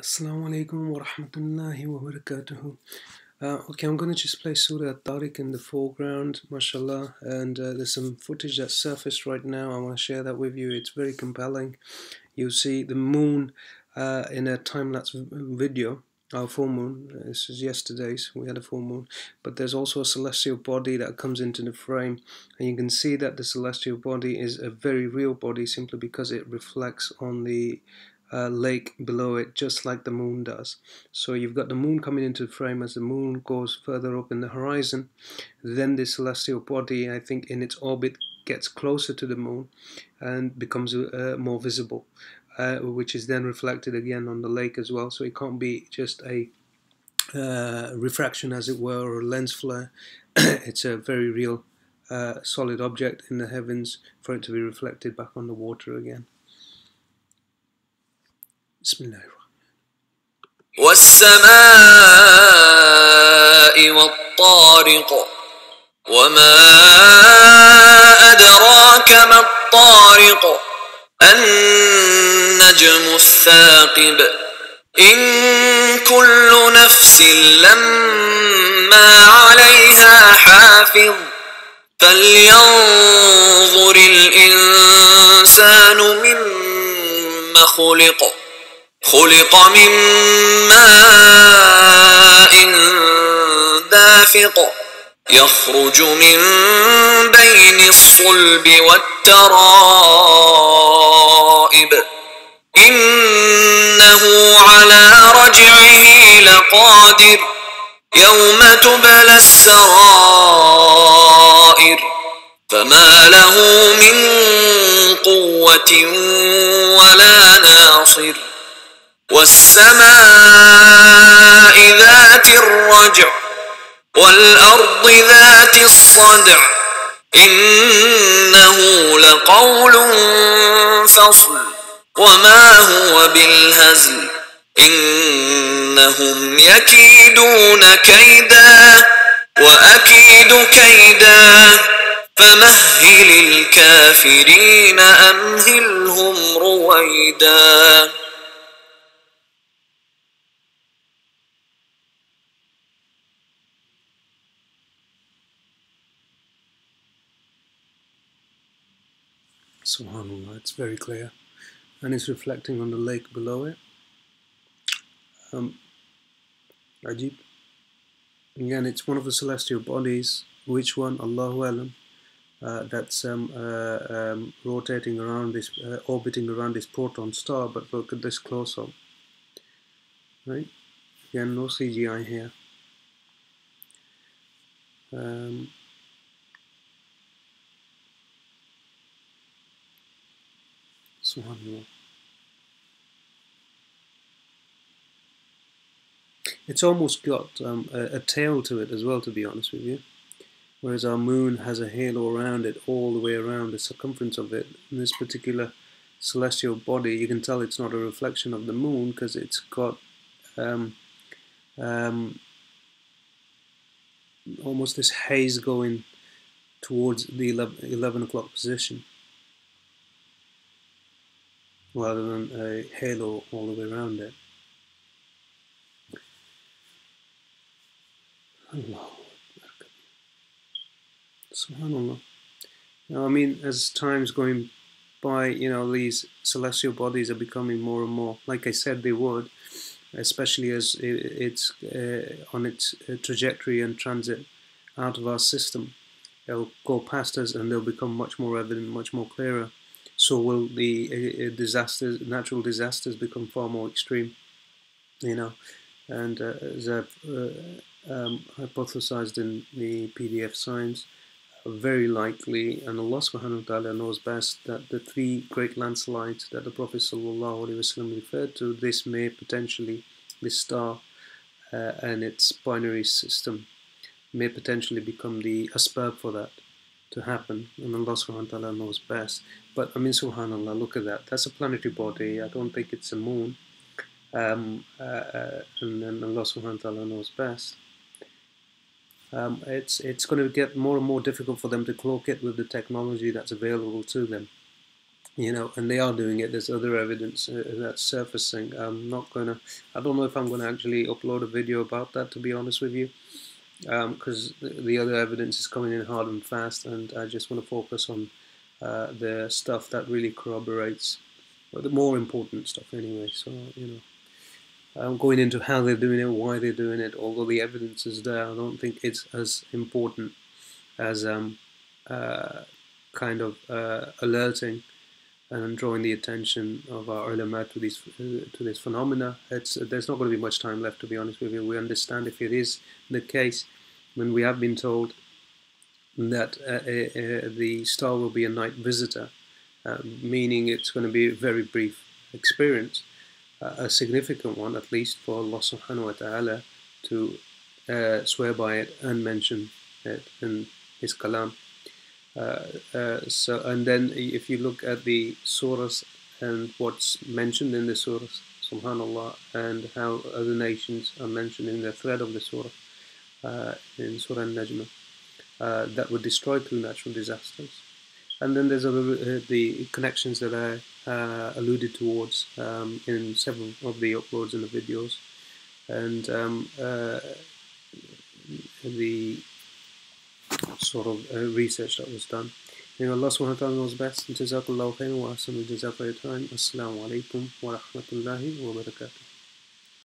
Assalamu alaikum wa rahmatullahi wa barakatuhu. Okay, I'm going to just play Surah At-Tariq in the foreground, mashallah, and there's some footage that's surfaced right now. I want to share that with you. It's very compelling. You see the moon in a time-lapse video, our full moon. This is yesterday's, we had a full moon, but there's also a celestial body that comes into the frame, and you can see that the celestial body is a very real body simply because it reflects on the lake below it, just like the moon does. So you've got the moon coming into the frame as the moon goes further up in the horizon. Then the celestial body, I think, in its orbit gets closer to the moon and becomes more visible, which is then reflected again on the lake as well. So it can't be just a refraction, as it were, or a lens flare. It's a very real solid object in the heavens for it to be reflected back on the water again. Bismillah. والسماء والطارق وما أدراك ما الطارق النجم الثاقب إن كل نفس لما عليها حافظ فلينظر الإنسان مما خلق من ماء دافق يخرج من بين الصلب والترائب إنه على رجعه لقادر يوم تبلى السرائر فما له من قوة ولا ناصر والسماء ذات الرجع والأرض ذات الصدع إنه لقول فصل وما هو بالهزل إنهم يكيدون كيدا وأكيد كيدا فمهل الكافرين أمهلهم رويدا. Subhanallah, it's very clear, and it's reflecting on the lake below it. Ajib. Again, it's one of the celestial bodies. Which one? Allahu Alam. That's rotating around this, orbiting around this proton star. But look at this close up. Right? Again, no CGI here. Subhanallah. It's almost got a tail to it as well, to be honest with you. Whereas our moon has a halo around it, all the way around the circumference of it. In this particular celestial body, you can tell it's not a reflection of the moon because it's got almost this haze going towards the 11 o'clock position, rather than a halo all the way around it. Allah. Subhanallah. Now, I mean, as time's going by, you know, these celestial bodies are becoming more and more, like I said they would, especially as it's on its trajectory and transit out of our system. They'll go past us and they'll become much more evident, much more clearer. So will the disasters, natural disasters, become far more extreme, you know. And as I've hypothesized in the PDF Science, very likely, and Allah subhanahu wa ta'ala knows best, that the three great landslides that the Prophet sallallahu alaihi wasallam referred to, this may potentially, this star and its binary system may potentially become the asbab for that to happen, and Allah subhanahu wa ta'ala knows best. But I mean, subhanallah, look at that. That's a planetary body. I don't think it's a moon. And then Allah subhanahu wa ta'ala knows best. It's going to get more and more difficult for them to cloak it with the technology that's available to them. and they are doing it. There's other evidence that's surfacing. I don't know if I'm gonna actually upload a video about that, to be honest with you, because the other evidence is coming in hard and fast, and I just want to focus on the stuff that really corroborates, or the more important stuff anyway. So, going into how they're doing it, why they're doing it, although the evidence is there, I don't think it's as important as kind of alerting and drawing the attention of our ulama to this phenomena. There's not going to be much time left, to be honest with you. We understand if it is the case, when we have been told that the star will be a night visitor, meaning it's going to be a very brief experience, a significant one at least for Allah subhanahu wa ta'ala to swear by it and mention it in His kalam. And then if you look at the surahs and what's mentioned in the surahs, subhanallah, and how other nations are mentioned in the thread of the surah, in Surah An-Najm, that would destroy through natural disasters. And then there's the connections that I alluded towards in several of the uploads and the videos, and the sort of research that was done. Allah subhanahu wa ta'ala knows best. Jazakallahu khairan wa ahsanul jazaa for your time. Assalamu alaikum wa rahmatullahi wa barakatuh.